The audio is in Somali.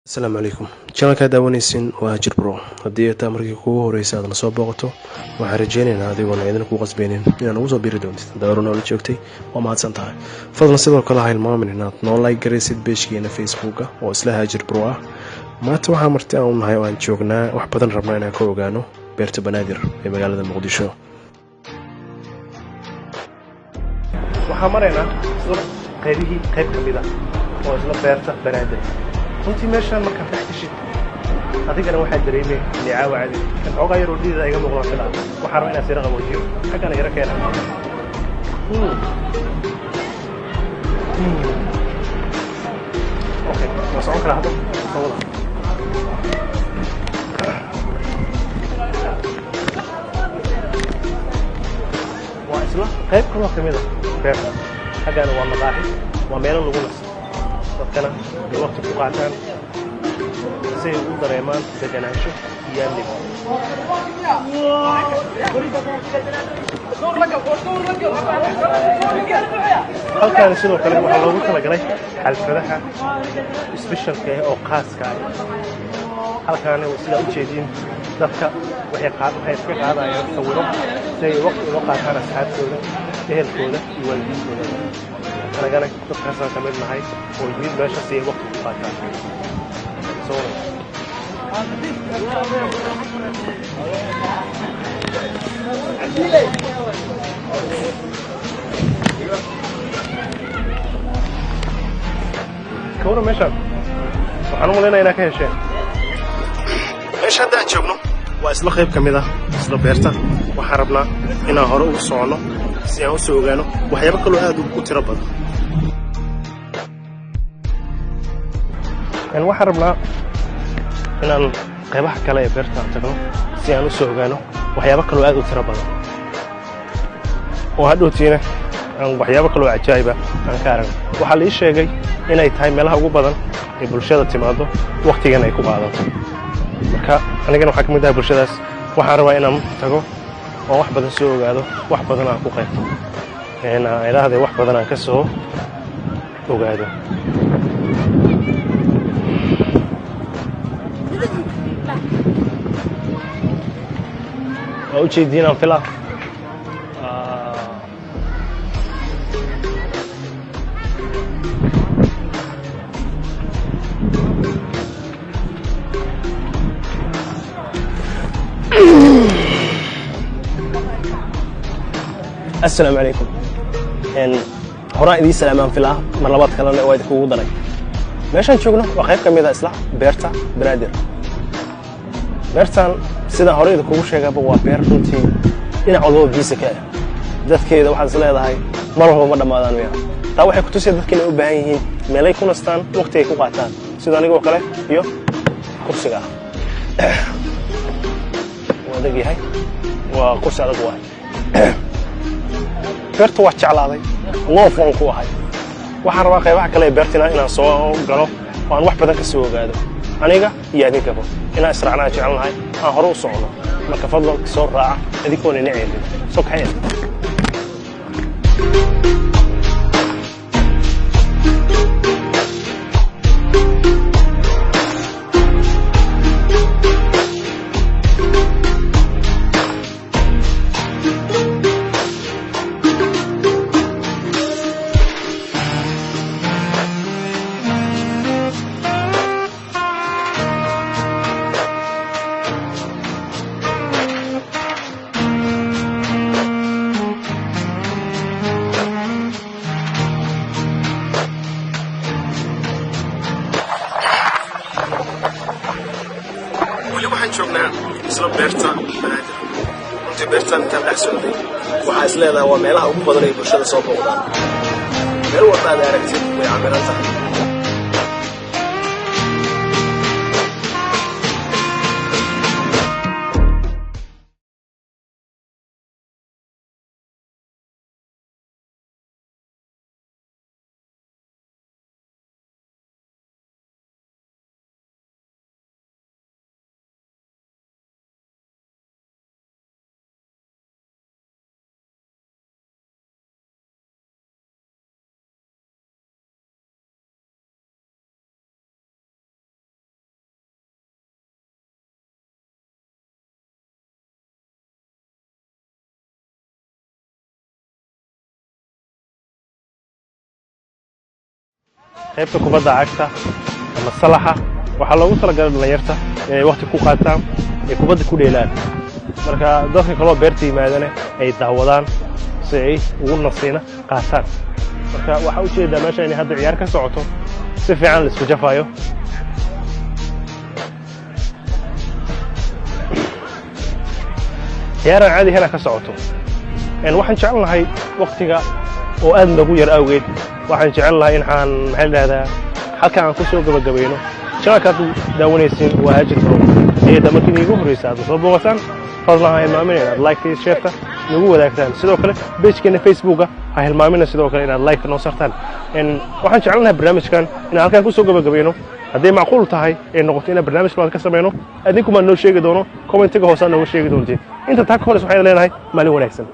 asalaamu calaykum janalkaa daawanaysin waa hajir bro haddii taa markii kugu horeysa aad na soo booqato waxaan rajeynaynaa adigoona idin ku qasbaynin inaad ugu soo biri doontid daaruna la joogtay waa mahadsan tahay fadlan sidoo kale ha hilmaamin inaad noo like garaysid beejkeena facebooka oo isla hajir bro ah maanta waxaa marti aan u nahay oo aan joognaa wax badan rabnaa inaan ka ogaano beerta banaadir ee magaalada muqdisho. waxaan maraynaa isla qayb ka mid ah oo isla beerta banaadir runtii meeshaan markaan dhex gashid adigana waxaa dareemay nicaawa cadi kan xoogaa yaroo dhiida iga muuqda filaa waxaan rabaa inaan sira qaboojiyo xaggana yara keena okay waa socon karaa hadda soo wada waa isla qayb kaloo ka mid ah beerta xaggana waa maqaaxi waa meelo lagu nasto dadkana waqti ku qaataan si ay u dareemaan deganaansho iyo amniga halkaani sidoo kale waxaa loogu talagalay xalfadaha isbeshalka ah oo khaaska ah halkaani sidaa u jeediin dadka waxay iska qaadayaan sawiro si ay waqti uga qaataan asxaabtooda ehelkooda iyo waalidiintooda anagana dadkaasaan ka mid nahay oo yimid meesha si ay waqti ku qaataan kawara meeshaan waxaan u malaynaya inaa ka hesheen meesha hadda aan joogno waa isla qayb ka mid ah isla beerta waxaan rabnaa inaan hore ugu soconno si aan u soo ogaano waxyaabo kaloo aad u tiro badan waxaan rabnaa inaan qaybaha kale ee beerta aan tagno si aan u soo ogaano waxyaabo kaloo aad u tiro badan oo hadhowtiina aan waxyaabo kaloo cajaa'iba aan ka aragno waxaa la ii sheegay inay tahay meelaha ugu badan ee bulshada timaado wakhtigan ay ku qaadato marka anigana waxaa ka mid ahay bulshadaas waxaan rabaa inaan tago oo wax badan soo ogaado wax badan aan ku qaybto idhaahdee wax badan aan ka soo ogaado waa ujeediin aan filaa السلام عليكم horaan idiin salaamaan filaa mar labaad kalena waa idinkugu daray meeshaan joogno waa qayb ka mid ah isla beerta banaadir beertan sidaan hore idinkugu sheegaba waa beer runtii dhinac walbaba biisa ka ah dadkeeda waxaad is leedahay mar walba ma dhammaadaan miya taa waxay ku tusaya dadka inay u baahan yihiin meelay ku nastaan waqti ay ku qaataan sida anigoo kale iyo kursiga ah waa adag yahay waa kursi adag waay beerta waa jeclaaday loof waan ku ahay waxaan rabaa qaybaha kale ee beertina inaan soo galo oo aan wax badan ka soo ogaado aniga iyo adinkaba inaan israacnaa jecelnahay aan hore u socno marka fadlan soo raaca adinkoona ina ceelin soo kaxeen weli waxaan joognaa isla beerta banaadir runtii beertaan intaan dhex socday waxaa is leedahay waa meelaha ugu badan ay bulshada soo booqdaan meel walba aad aragtid way camiran tahay qaybta kubadda cagta ama salaxa waxaa loogu talagalay dhalinyarta inay waqti ku qaataan ee kubadda ku dheelaan marka dadka kaloo beerta yimaadana ay daawadaan si ay ugu nasiina qaataan marka waxa u jeedaa meesha inay hadda ciyaar ka socoto si fiican la isku jafayo ciyaaraan caadi hena ka socoto waxaan jecel lahay waqtiga oo aad nagu yar awgeed waxaan jecel lahay in aan maxay leedahay halka aan ku soo gabagabayno shaqada daawanaysiin waa hajir pro ayada markii igu horeysa aad soo booqataan fadlan ha hilmaamina inaad like iyo share nagu wadaagtaan sidoo kale page-keena Facebook ha hilmaamina sidoo kale inaad like noo sartaan waxaan jecel lahay barnaamijkan in halkan ku soo gabagabayno haddii macquul tahay ee noqoto in barnaamij kale ka sameeyno adinku ma noo sheegi doono comment-ga hoose nooga sheegi doontiin inta taa ka hor waxay leedahay maalin wanaagsan